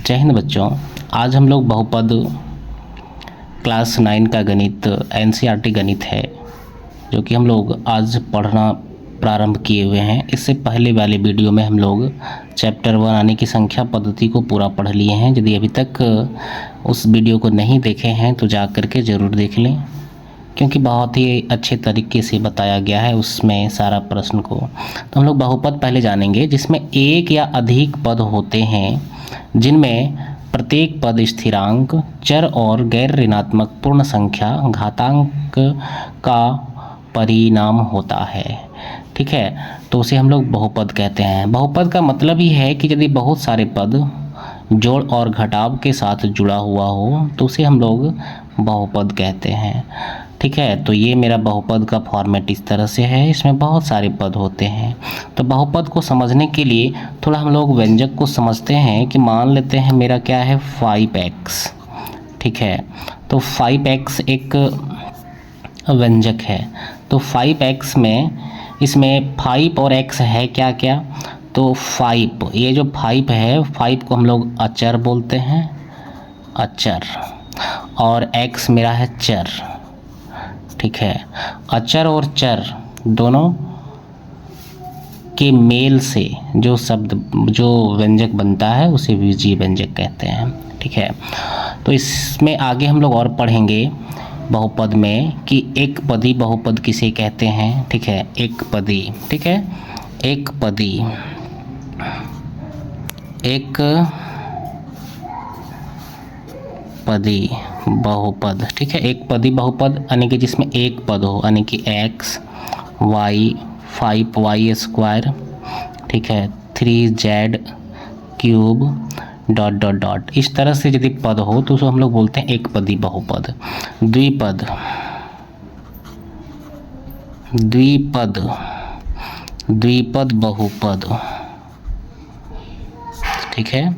जय हिंद बच्चों। आज हम लोग बहुपद क्लास 9 का गणित एनसीईआरटी गणित है जो कि हम लोग आज पढ़ना प्रारंभ किए हुए हैं। इससे पहले वाले वीडियो में हम लोग चैप्टर 1 आने की संख्या पद्धति को पूरा पढ़ लिए हैं। यदि अभी तक उस वीडियो को नहीं देखे हैं तो जा कर के ज़रूर देख लें, क्योंकि बहुत ही अच्छे तरीके से बताया गया है उसमें सारा प्रश्न को। तो हम लोग बहुपद पहले जानेंगे, जिसमें एक या अधिक पद होते हैं जिनमें प्रत्येक पद स्थिरांक, चर और गैर ऋणात्मक पूर्ण संख्या घातांक का परिणाम होता है। ठीक है, तो उसे हम लोग बहुपद कहते हैं। बहुपद का मतलब ही है कि यदि बहुत सारे पद जोड़ और घटाव के साथ जुड़ा हुआ हो तो उसे हम लोग बहुपद कहते हैं। ठीक है, तो ये मेरा बहुपद का फॉर्मेट इस तरह से है। इसमें बहुत सारे पद होते हैं। तो बहुपद को समझने के लिए थोड़ा हम लोग व्यंजक को समझते हैं कि मान लेते हैं मेरा क्या है 5x। ठीक है, तो 5x एक व्यंजक है। तो 5x में इसमें 5 और x है क्या क्या, तो 5, ये जो 5 है 5 को हम लोग अचर बोलते हैं, अचर, और x मेरा है चर। ठीक है, अचर और चर दोनों के मेल से जो शब्द जो व्यंजक बनता है उसे बीजीय व्यंजक कहते हैं। ठीक है, तो इसमें आगे हम लोग और पढ़ेंगे बहुपद में कि एक पदी बहुपद किसे कहते हैं। ठीक है, एक पदी, ठीक है, एक पदी, एक पदी बहुपद। ठीक है, एक पदी बहुपद यानी कि जिसमें एक पद हो, यानी कि x, y, 5y², ठीक है, 3z cube dot dot dot, इस तरह से यदि पद हो तो उसको हम लोग बोलते हैं एक पदी बहुपद। द्विपद, द्विपद, द्विपद बहुपद। ठीक है,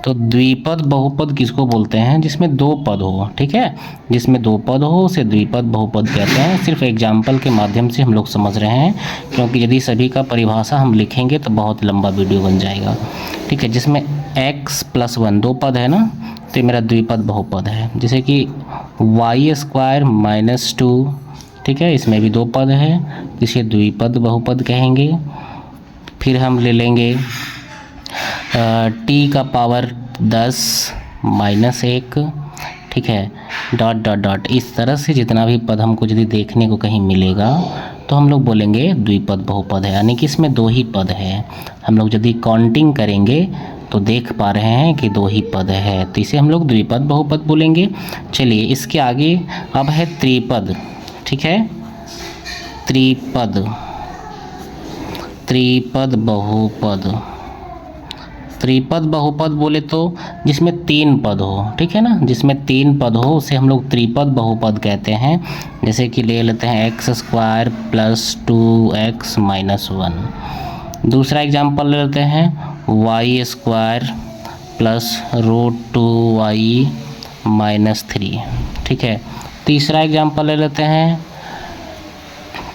तो द्विपद बहुपद किसको बोलते हैं, जिसमें दो पद हो। ठीक है, जिसमें दो पद हो उसे द्विपद बहुपद कहते हैं। सिर्फ एग्जाम्पल के माध्यम से हम लोग समझ रहे हैं, क्योंकि यदि सभी का परिभाषा हम लिखेंगे तो बहुत लंबा वीडियो बन जाएगा। ठीक है, जिसमें x+1 दो पद है ना, तो मेरा द्विपद बहुपद है। जैसे कि y² - 2, ठीक है, इसमें भी दो पद है, जिसे द्विपद बहुपद कहेंगे। फिर हम ले लेंगे t का पावर 10 - 1, ठीक है, डॉट डॉट डॉट। इस तरह से जितना भी पद हमको यदि देखने को कहीं मिलेगा तो हम लोग बोलेंगे द्विपद बहुपद है, यानी कि इसमें दो ही पद है। हम लोग यदि काउंटिंग करेंगे तो देख पा रहे हैं कि दो ही पद है, तो इसे हम लोग द्विपद बहुपद बोलेंगे। चलिए इसके आगे अब है त्रिपद। ठीक है, त्रिपद, त्रिपद बहुपद। त्रिपद बहुपद बोले तो जिसमें तीन पद हो, ठीक है ना, जिसमें तीन पद हो उसे हम लोग त्रिपद बहुपद कहते हैं। जैसे कि ले लेते हैं x² + 2x - 1। दूसरा एग्जाम्पल ले लेते हैं y² + √2y - 3। ठीक है, तीसरा एग्जाम्पल ले लेते हैं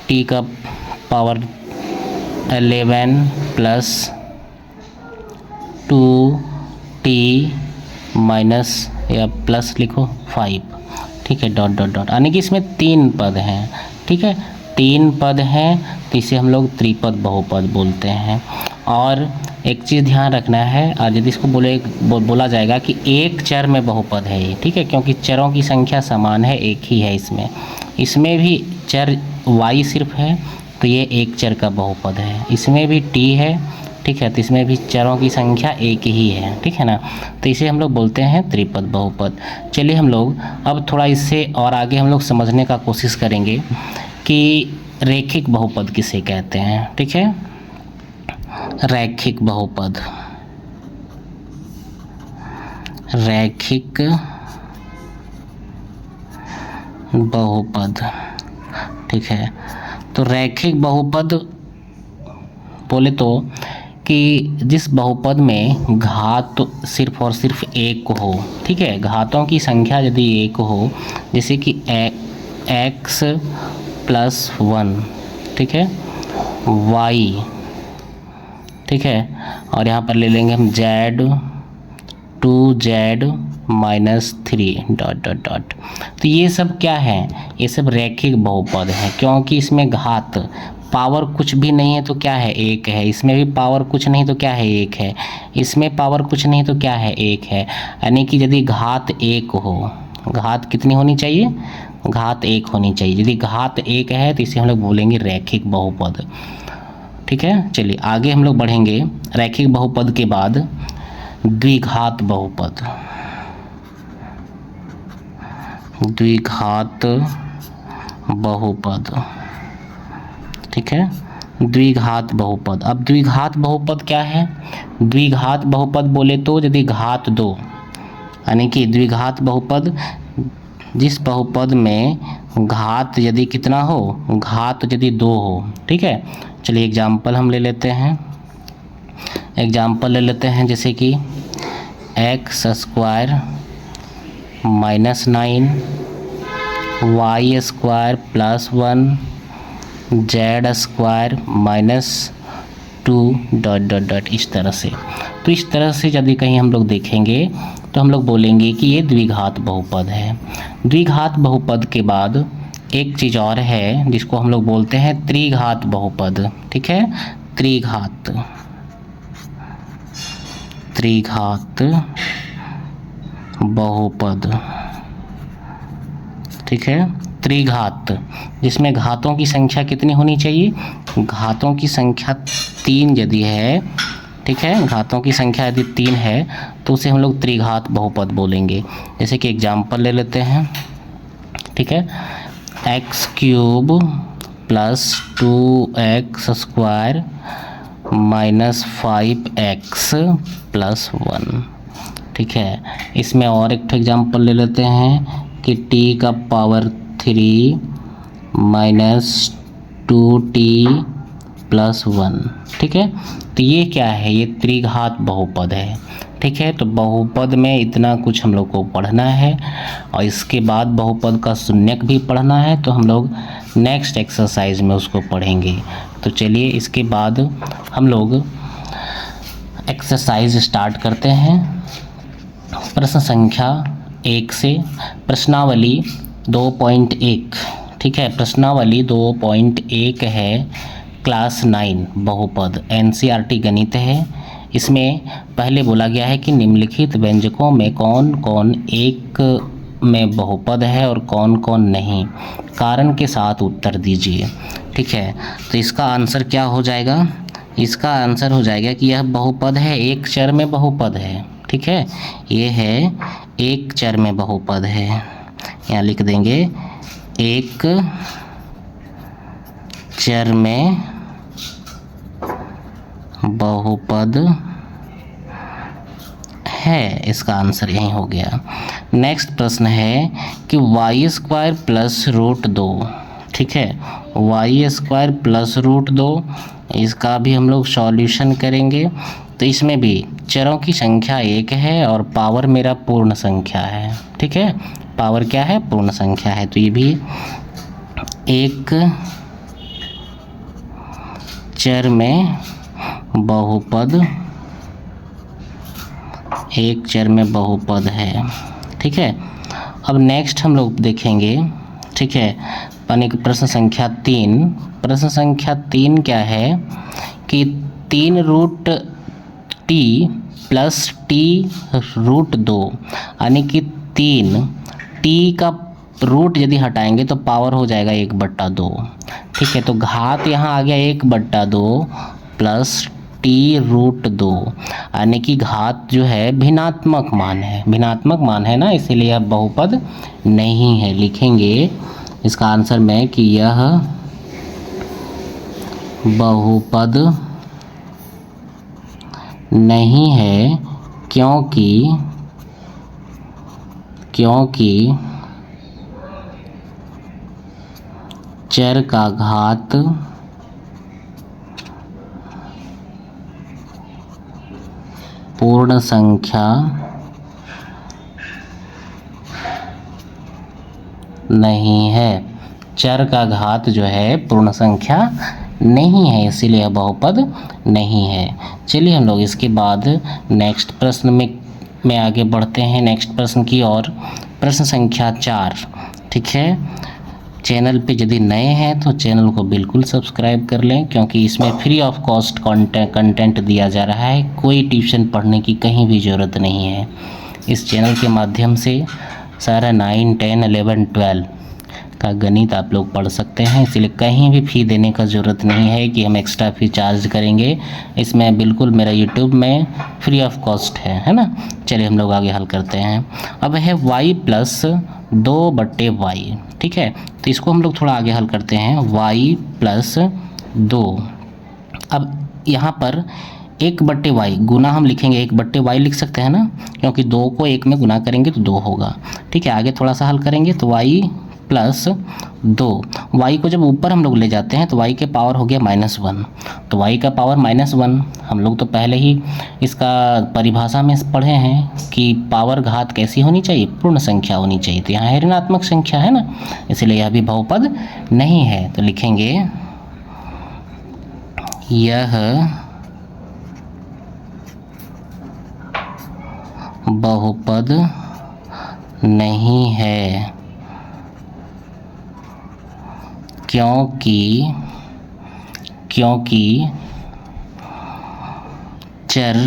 t का पावर 11 + 2t माइनस या प्लस लिखो 5। ठीक है, डॉट डॉट डॉट, यानी कि इसमें तीन पद हैं। ठीक है, तीन पद हैं तो इसे हम लोग त्रिपद बहुपद बोलते हैं। और एक चीज़ ध्यान रखना है, और यदि इसको बोला जाएगा कि एक चर में बहुपद है ये, ठीक है, क्योंकि चरों की संख्या समान है, एक ही है। इसमें भी चर y सिर्फ है तो ये एक चर का बहुपद है। इसमें भी t है, ठीक है, तो इसमें भी चरों की संख्या एक ही है। ठीक है ना, तो इसे हम लोग बोलते हैं त्रिपद बहुपद। चलिए हम लोग अब थोड़ा इससे और आगे हम लोग समझने का कोशिश करेंगे कि रैखिक बहुपद किसे कहते हैं। ठीक है, रैखिक बहुपद, रैखिक बहुपद। ठीक है, तो रैखिक बहुपद बोले तो कि जिस बहुपद में घात सिर्फ और सिर्फ एक हो। ठीक है, घातों की संख्या यदि एक हो, जैसे कि x+1, ठीक है, y, ठीक है, और यहाँ पर ले लेंगे हम z 2z minus 3 dot dot dot. तो ये सब क्या है, ये सब रैखिक बहुपद है, क्योंकि इसमें घात पावर कुछ भी नहीं है तो क्या है, एक है। इसमें भी पावर कुछ नहीं तो क्या है, एक है। इसमें पावर कुछ नहीं तो क्या है, एक है। यानी कि यदि घात एक हो, घात कितनी होनी चाहिए, घात एक होनी चाहिए। यदि घात एक है तो इसे हम लोग बोलेंगे रैखिक बहुपद। ठीक है, चलिए आगे हम लोग बढ़ेंगे। रैखिक बहुपद के बाद द्विघात बहुपद, द्विघात बहुपद। ठीक है, द्विघात बहुपद। अब द्विघात बहुपद क्या है, द्विघात बहुपद बोले तो यदि घात दो, यानी कि द्विघात बहुपद जिस बहुपद में घात यदि कितना हो, घात यदि दो हो। ठीक है, चलिए एग्जाम्पल हम ले लेते हैं। एग्जाम्पल ले लेते हैं जैसे कि x square minus 9 y square plus 1 z square minus 2 dot dot dot, इस तरह से। तो इस तरह से यदि कहीं हम लोग देखेंगे तो हम लोग बोलेंगे कि ये द्विघात बहुपद है। द्विघात बहुपद के बाद एक चीज़ और है जिसको हम लोग बोलते हैं त्रिघात बहुपद। ठीक है, त्रिघात, त्रिघात बहुपद। ठीक है, त्रिघात, जिसमें घातों की संख्या कितनी होनी चाहिए, घातों की संख्या 3 यदि है। ठीक है, घातों की संख्या यदि 3 है तो उसे हम लोग त्रिघात बहुपद बोलेंगे। जैसे कि एग्जाम्पल ले लेते हैं। ठीक है, x cube plus 2x square minus 5x plus 1। ठीक है, इसमें और एक एग्जाम्पल ले लेते हैं कि t का पावर 3 माइनस 2t प्लस 1। ठीक है, तो ये क्या है, ये त्रिघात बहुपद है। ठीक है, तो बहुपद में इतना कुछ हम लोग को पढ़ना है और इसके बाद बहुपद का शून्यक भी पढ़ना है, तो हम लोग नेक्स्ट एक्सरसाइज में उसको पढ़ेंगे। तो चलिए इसके बाद हम लोग एक्सरसाइज स्टार्ट करते हैं। प्रश्न संख्या 1 से प्रश्नावली 2.1। ठीक है, प्रश्नावली 2.1 है, क्लास 9 बहुपद, एनसीईआरटी गणित है। इसमें पहले बोला गया है कि निम्नलिखित व्यंजकों में कौन कौन एक में बहुपद है और कौन कौन नहीं, कारण के साथ उत्तर दीजिए। ठीक है, तो इसका आंसर क्या हो जाएगा, इसका आंसर हो जाएगा कि यह बहुपद है, एक चर में बहुपद है। ठीक है, ये है एक चर में बहुपद है, यहाँ लिख देंगे एक चर में बहुपद है, इसका आंसर यही हो गया। नेक्स्ट प्रश्न है कि वाई स्क्वायर प्लस रूट 2। ठीक है, वाई स्क्वायर प्लस रूट 2, इसका भी हम लोग सॉल्यूशन करेंगे। तो इसमें भी चरों की संख्या 1 है और पावर मेरा पूर्ण संख्या है। ठीक है, पावर क्या है, पूर्ण संख्या है, तो ये भी एक चर में बहुपद, एक चर में बहुपद है। ठीक है, अब नेक्स्ट हम लोग देखेंगे। ठीक है, यानी कि प्रश्न संख्या 3। प्रश्न संख्या 3 क्या है कि 3 root t plus t root 2, यानी कि 3 t का रूट यदि हटाएंगे तो पावर हो जाएगा 1/2। ठीक है, तो घात यहाँ आ गया 1/2 प्लस t रूट 2, यानी कि घात जो है भिन्नात्मक मान है, भिन्नात्मक मान है ना, इसीलिए यह बहुपद नहीं है। लिखेंगे इसका आंसर में कि यह बहुपद नहीं है क्योंकि चर का घात पूर्ण संख्या नहीं है, चर का घात जो है पूर्ण संख्या नहीं है, इसीलिए यह बहुपद नहीं है। चलिए हम लोग इसके बाद नेक्स्ट प्रश्न में में आगे बढ़ते हैं नेक्स्ट प्रश्न की ओर। प्रश्न संख्या 4, ठीक है। चैनल पे यदि नए हैं तो चैनल को बिल्कुल सब्सक्राइब कर लें, क्योंकि इसमें फ्री ऑफ कॉस्ट कंटेंट दिया जा रहा है। कोई ट्यूशन पढ़ने की कहीं भी ज़रूरत नहीं है। इस चैनल के माध्यम से सारा 9, 10, 11, 12 का गणित आप लोग पढ़ सकते हैं। इसलिए कहीं भी फ़ी देने का ज़रूरत नहीं है कि हम एक्स्ट्रा फ़ी चार्ज करेंगे। इसमें बिल्कुल मेरा यूट्यूब में फ्री ऑफ कॉस्ट है ना। चलिए हम लोग आगे हल करते हैं। अब है y प्लस 2/y, ठीक है। तो इसको हम लोग थोड़ा आगे हल करते हैं। y प्लस 2, अब यहाँ पर 1/y गुना हम लिखेंगे, 1/y लिख सकते हैं ना, क्योंकि 2 को 1 में गुना करेंगे तो 2 होगा, ठीक है। आगे थोड़ा सा हल करेंगे तो y प्लस 2, y को जब ऊपर हम लोग ले जाते हैं तो y के पावर हो गया -1, तो y का पावर -1। हम लोग तो पहले ही इसका परिभाषा में पढ़े हैं कि पावर घात कैसी होनी चाहिए, पूर्ण संख्या होनी चाहिए। तो यहाँ ऋणात्मक संख्या है ना, इसलिए यह भी बहुपद नहीं है। तो लिखेंगे यह बहुपद नहीं है, क्योंकि चर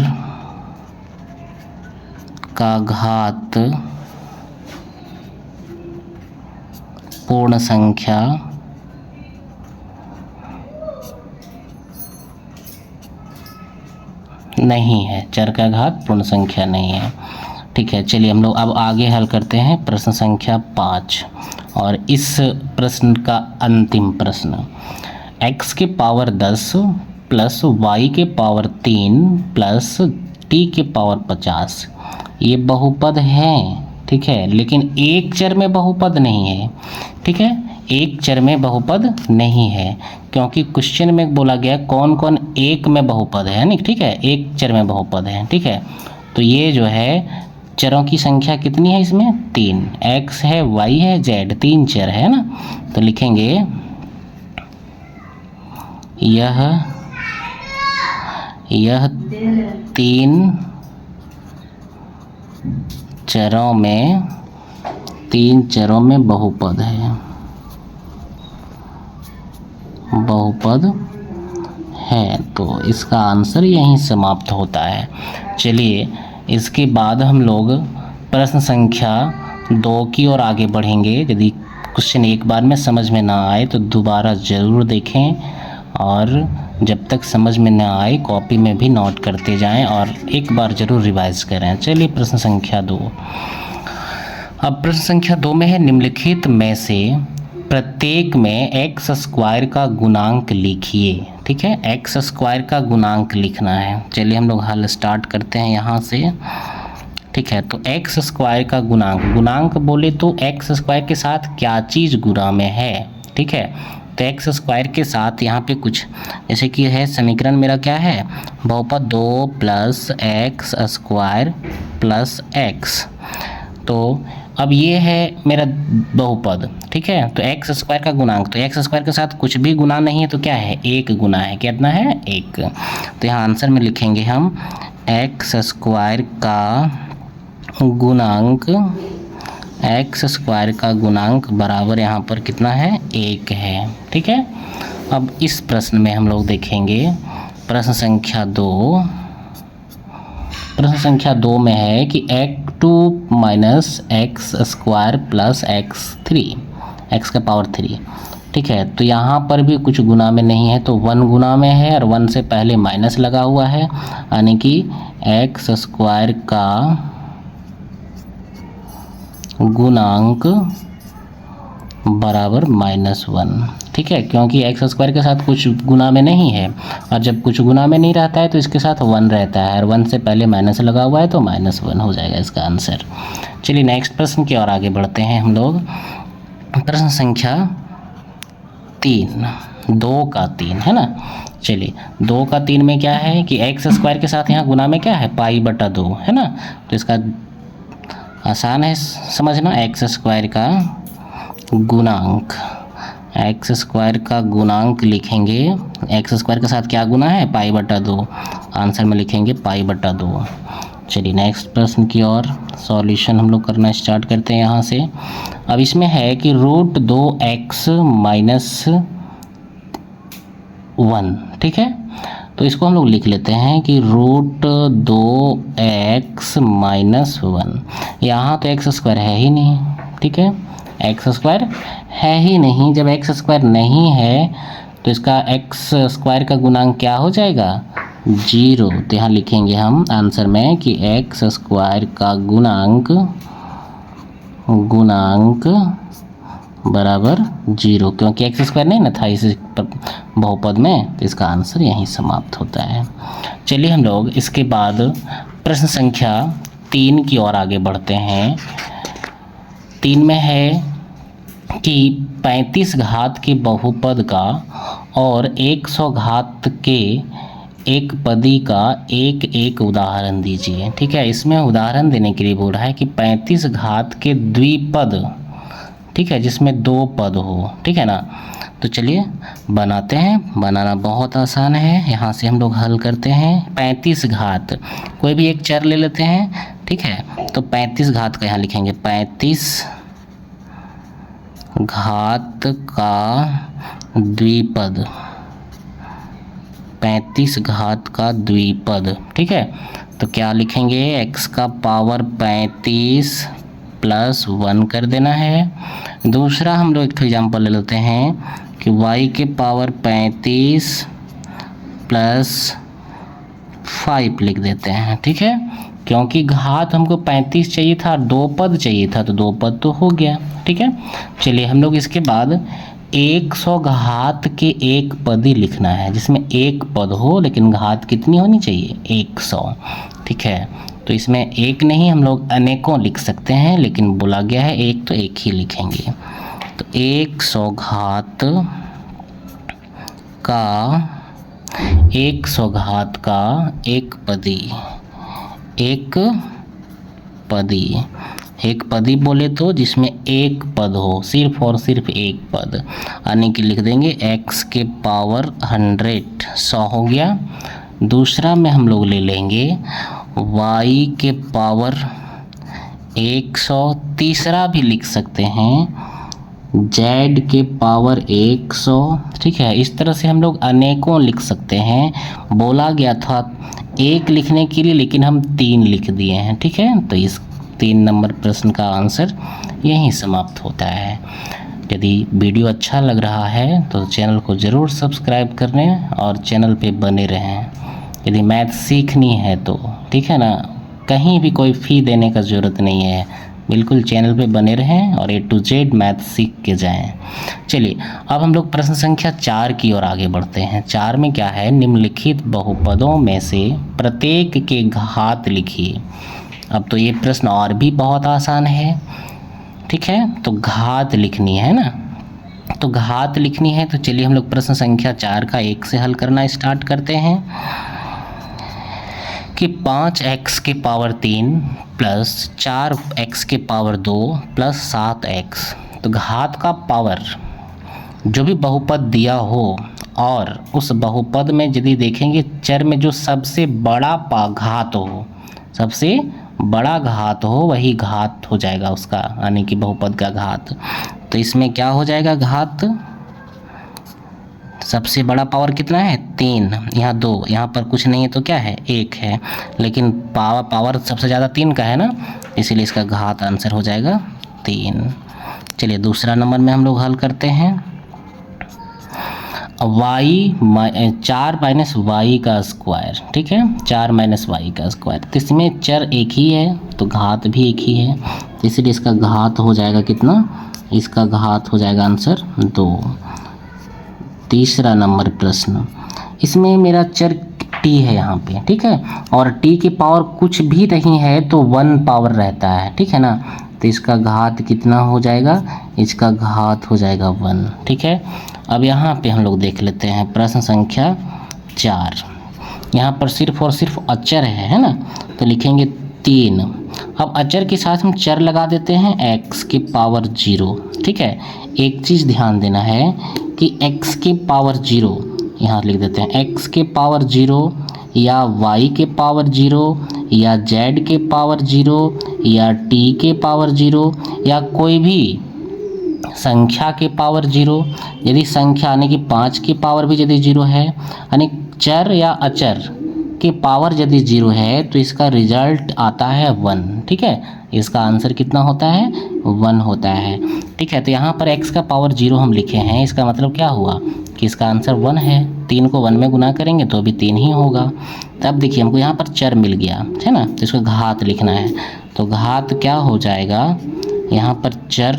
का घात पूर्ण संख्या नहीं है, चर का घात पूर्ण संख्या नहीं है, ठीक है। चलिए हम लोग अब आगे हल करते हैं प्रश्न संख्या 5, और इस प्रश्न का अंतिम प्रश्न। x के पावर 10 प्लस y के पावर 3 प्लस t के पावर 50 ये बहुपद हैं, ठीक है। लेकिन एक चर में बहुपद नहीं है, ठीक है। एक चर में बहुपद नहीं है, क्योंकि क्वेश्चन में बोला गया कौन कौन एक में बहुपद है, नहीं, ठीक है। एक चर में बहुपद है, ठीक है। तो ये जो है चरों की संख्या कितनी है इसमें, 3, x है, y है, z, 3 चर है ना। तो लिखेंगे यह 3 चरों में बहुपद है, तो इसका आंसर यहीं समाप्त होता है। चलिए इसके बाद हम लोग प्रश्न संख्या 2 की ओर आगे बढ़ेंगे। यदि क्वेश्चन एक बार में समझ में ना आए तो दोबारा ज़रूर देखें, और जब तक समझ में ना आए कॉपी में भी नोट करते जाएं और एक बार ज़रूर रिवाइज करें। चलिए प्रश्न संख्या 2। अब प्रश्न संख्या 2 में है निम्नलिखित में से प्रत्येक में एक्स स्क्वायर का गुणांक लिखिए, ठीक है। एक्स स्क्वायर का गुणांक लिखना है। चलिए हम लोग हल स्टार्ट करते हैं यहाँ से, ठीक है। तो एक्स स्क्वायर का गुणांक बोले तो एक्स स्क्वायर के साथ क्या चीज़ गुणा में है, ठीक है। तो एक्स स्क्वायर के साथ यहाँ पे कुछ जैसे कि है समीकरण मेरा क्या है, बहुपद 2 plus x square plus x. तो अब ये है मेरा बहुपद, ठीक है। तो एक्स स्क्वायर का गुणांक, तो एक्स स्क्वायर के साथ कुछ भी गुना नहीं है तो क्या है, एक गुना है। कितना है, 1। तो यहाँ आंसर में लिखेंगे हम एक्स स्क्वायर का गुणांक बराबर यहाँ पर कितना है, 1 है, ठीक है। अब इस प्रश्न में हम लोग देखेंगे प्रश्न संख्या 2। प्रश्न संख्या 2 में है कि x2 minus x square plus x3, x का पावर 3, ठीक है। तो यहाँ पर भी कुछ गुना में नहीं है, तो 1 गुना में है और 1 से पहले माइनस लगा हुआ है, यानी कि एक्स स्क्वायर का गुणांक बराबर -1, ठीक है। क्योंकि एक्स स्क्वायर के साथ कुछ गुना में नहीं है, और जब कुछ गुना में नहीं रहता है तो इसके साथ 1 रहता है, और 1 से पहले माइनस लगा हुआ है तो -1 हो जाएगा इसका आंसर। चलिए नेक्स्ट प्रश्न की ओर आगे बढ़ते हैं हम लोग। प्रश्न संख्या 3, 2 का 3 है ना। चलिए 2 का 3 में क्या है कि एक्स स्क्वायर के साथ यहाँ गुना में क्या है, π/2 है ना। तो इसका आसान है समझना, एक्स स्क्वायर का गुणांक लिखेंगे। एक्स स्क्वायर के साथ क्या गुना है, π/2, आंसर में लिखेंगे π/2। चलिए नेक्स्ट प्रश्न की ओर सॉल्यूशन हम लोग करना स्टार्ट करते हैं यहाँ से। अब इसमें है कि √2x - 1, ठीक है। तो इसको हम लोग लिख लेते हैं कि √2x - 1। यहाँ तो x² है ही नहीं, ठीक है, x² है ही नहीं। जब x² नहीं है तो इसका x² का गुणांक क्या हो जाएगा? 0। तो यहाँ लिखेंगे हम आंसर में कि x² का गुणांक बराबर 0, क्योंकि x² नहीं ना था इस बहुपद में, तो इसका आंसर यहीं समाप्त होता है। चलिए हम लोग इसके बाद प्रश्न संख्या 3 की ओर आगे बढ़ते हैं। 3 में है कि 35 घात के बहुपद का और 100 घात के एक पदी का एक उदाहरण दीजिए, ठीक है। इसमें उदाहरण देने के लिए बोल रहा है कि 35 घात के द्विपद, ठीक है, जिसमें 2 पद हो, ठीक है ना। तो चलिए बनाते हैं। बनाना बहुत आसान है। यहाँ से हम लोग हल करते हैं। 35 घात, कोई भी एक चर ले लेते हैं, ठीक है। तो 35 घात का यहाँ लिखेंगे 35 घात का द्विपद, 35 घात का द्विपद, ठीक है। तो क्या लिखेंगे? x का पावर 35 + 1 कर देना है। दूसरा हम लोग एक एग्जाम्पल ले लेते हैं कि y के पावर 35 + 5 लिख देते हैं, ठीक है। क्योंकि घात हमको 35 चाहिए था, 2 पद चाहिए था, तो 2 पद तो हो गया, ठीक है। चलिए हम लोग इसके बाद 100 घात के एक पदी लिखना है, जिसमें एक पद हो लेकिन घात कितनी होनी चाहिए? 100, ठीक है। तो इसमें एक नहीं, हम लोग अनेकों लिख सकते हैं, लेकिन बोला गया है एक, तो एक ही लिखेंगे। तो 100 घात का एक पदी बोले तो जिसमें एक पद हो, सिर्फ और सिर्फ एक पद, यानी कि लिख देंगे x के पावर 100 हो गया। दूसरा में हम लोग ले लेंगे y के पावर 100। तीसरा भी लिख सकते हैं z के पावर 100, ठीक है। इस तरह से हम लोग अनेकों लिख सकते हैं। बोला गया था एक लिखने के लिए, लेकिन हम 3 लिख दिए हैं, ठीक है। तो इस 3 नंबर प्रश्न का आंसर यहीं समाप्त होता है। यदि वीडियो अच्छा लग रहा है तो चैनल को ज़रूर सब्सक्राइब करें और चैनल पे बने रहें। यदि मैथ सीखनी है तो, ठीक है ना, कहीं भी कोई फ़ी देने का ज़रूरत नहीं है, बिल्कुल चैनल पे बने रहें और A to Z मैथ सीख के जाएं। चलिए अब हम लोग प्रश्न संख्या 4 की ओर आगे बढ़ते हैं। 4 में क्या है? निम्नलिखित बहुपदों में से प्रत्येक के घात लिखिए। अब तो ये प्रश्न और भी बहुत आसान है, ठीक है। तो घात लिखनी है ना, तो घात लिखनी है। तो चलिए हम लोग प्रश्न संख्या 4 का 1 से हल करना स्टार्ट करते हैं कि 5x के पावर 3 + 4x के पावर 2 + 7x। तो घात का पावर जो भी बहुपद दिया हो और उस बहुपद में यदि देखेंगे चर में जो सबसे बड़ा घात हो, सबसे बड़ा घात हो, वही घात हो जाएगा उसका, यानी कि बहुपद का घात। तो इसमें क्या हो जाएगा? घात सबसे बड़ा पावर कितना है? 3, यहाँ 2, यहाँ पर कुछ नहीं है तो क्या है? 1 है, लेकिन पावर सबसे ज़्यादा 3 का है ना, इसीलिए इसका घात आंसर हो जाएगा 3। चलिए दूसरा नंबर में हम लोग हल करते हैं। 4 - y का स्क्वायर, ठीक है, 4 - y का स्क्वायर। तो इसमें चर एक ही है तो घात भी एक ही है, तो इसलिए इसका घात हो जाएगा कितना? इसका घात हो जाएगा आंसर 2। तीसरा नंबर प्रश्न, इसमें मेरा चर t है यहाँ पे, ठीक है, और t की पावर कुछ भी नहीं है तो 1 पावर रहता है, ठीक है ना। तो इसका घात कितना हो जाएगा? इसका घात हो जाएगा 1, ठीक है। अब यहाँ पे हम लोग देख लेते हैं प्रश्न संख्या 4। यहाँ पर सिर्फ और सिर्फ अचर है ना, तो लिखेंगे 3। अब अचर के साथ हम चर लगा देते हैं x के पावर 0, ठीक है। एक चीज़ ध्यान देना है कि x के पावर 0 यहाँ लिख देते हैं, x के पावर 0 या y के पावर 0 या z के पावर 0 या t के पावर 0 या कोई भी संख्या के पावर 0। यदि संख्या यानी कि 5 की पावर भी यदि 0 है, यानी चर या अचर की पावर यदि 0 है तो इसका रिजल्ट आता है 1। ठीक है, इसका आंसर कितना होता है? 1 होता है। ठीक है, तो यहाँ पर x का पावर 0 हम लिखे हैं, इसका मतलब क्या हुआ कि इसका आंसर 1 है। 3 को 1 में गुना करेंगे तो भी 3 ही होगा। तब देखिए हमको यहाँ पर चर मिल गया है ना, तो इसको घात लिखना है। तो घात क्या हो जाएगा, यहाँ पर चर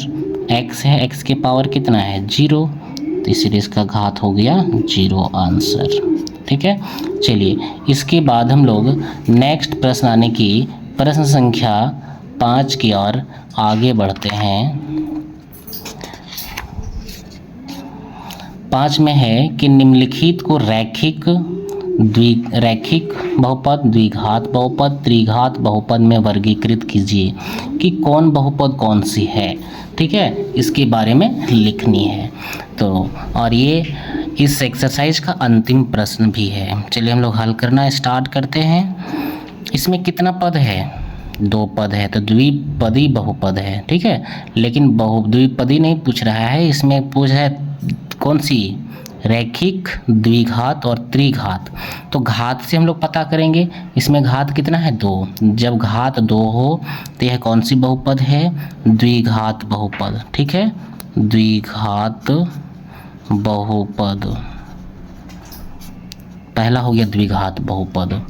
x है, x के पावर कितना है? 0, तो इसलिए इसका घात हो गया 0 आंसर। ठीक है, चलिए इसके बाद हम लोग नेक्स्ट प्रश्न आने की प्रश्न संख्या 5 की ओर आगे बढ़ते हैं। 5 में है कि निम्नलिखित को रैखिक बहुपद, द्विघात बहुपद, त्रिघात बहुपद में वर्गीकृत कीजिए कि कौन बहुपद कौन सी है। ठीक है, इसके बारे में लिखनी है। तो और ये इस एक्सरसाइज का अंतिम प्रश्न भी है। चलिए हम लोग हल करना स्टार्ट करते हैं। इसमें कितना पद है? 2 पद है, तो द्विपदी बहुपद है। ठीक है, लेकिन द्विपदी नहीं पूछ रहा है, इसमें पूछ है कौन सी? रैखिक, द्विघात और त्रिघात। तो घात से हम लोग पता करेंगे, इसमें घात कितना है? 2। जब घात 2 हो तो यह कौन सी बहुपद है? द्विघात बहुपद। ठीक है, द्विघात बहुपद, पहला हो गया द्विघात बहुपद।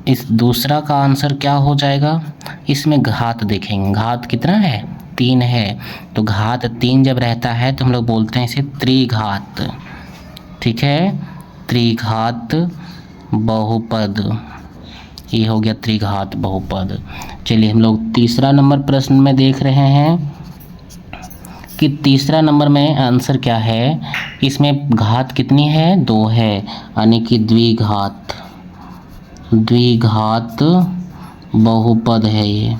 इस दूसरा का आंसर क्या हो जाएगा? इसमें घात देखेंगे, घात कितना है? 3 है, तो घात 3 जब रहता है तो हम लोग बोलते हैं इसे त्रिघात। ठीक है, त्रिघात बहुपद, ये हो गया त्रिघात बहुपद। चलिए हम लोग तीसरा नंबर प्रश्न में देख रहे हैं कि तीसरा नंबर में आंसर क्या है। इसमें घात कितनी है? 2 है, यानी कि द्विघात बहुपद है ये।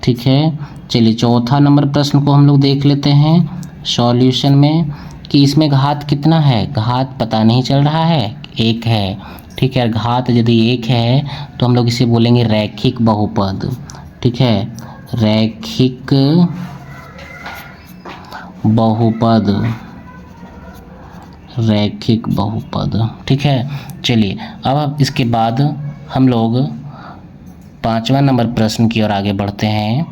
ठीक है, चलिए चौथा नंबर प्रश्न को हम लोग देख लेते हैं सॉल्यूशन में कि इसमें घात कितना है। घात पता नहीं चल रहा है, 1 है। ठीक है, घात यदि 1 है तो हम लोग इसे बोलेंगे रैखिक बहुपद। ठीक है, रैखिक बहुपद, रैखिक बहुपद। ठीक है, चलिए अब इसके बाद हम लोग 5वां नंबर प्रश्न की ओर आगे बढ़ते हैं।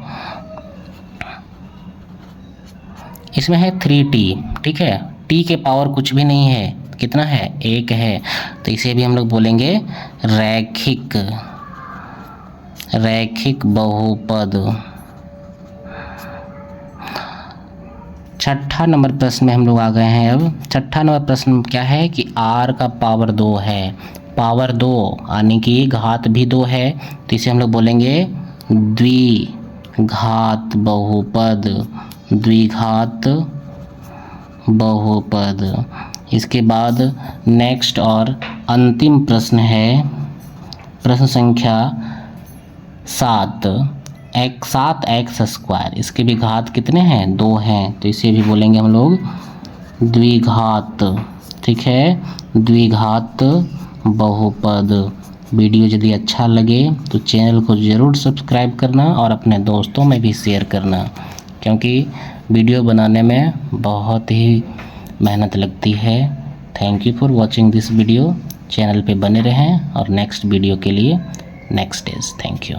इसमें है 3t। ठीक है, t के पावर कुछ भी नहीं है, कितना है? 1 है, तो इसे भी हम लोग बोलेंगे रैखिक बहुपद। छठा नंबर प्रश्न में हम लोग आ गए हैं। अब छठा नंबर प्रश्न क्या है कि r का पावर 2 है, पावर 2 यानी कि घात भी 2 है, तो इसे हम लोग बोलेंगे द्विघात बहुपद, द्विघात बहुपद। इसके बाद नेक्स्ट और अंतिम प्रश्न है प्रश्न संख्या 7, x स्क्वायर। इसके भी घात कितने हैं? 2 हैं, तो इसे भी बोलेंगे हम लोग द्विघात। ठीक है, द्विघात बहुपद। वीडियो यदि अच्छा लगे तो चैनल को ज़रूर सब्सक्राइब करना और अपने दोस्तों में भी शेयर करना, क्योंकि वीडियो बनाने में बहुत ही मेहनत लगती है। Thank you for watching this video. Channel पे बने रहें और नेक्स्ट वीडियो के लिए नेक्स्ट डेज। Thank you.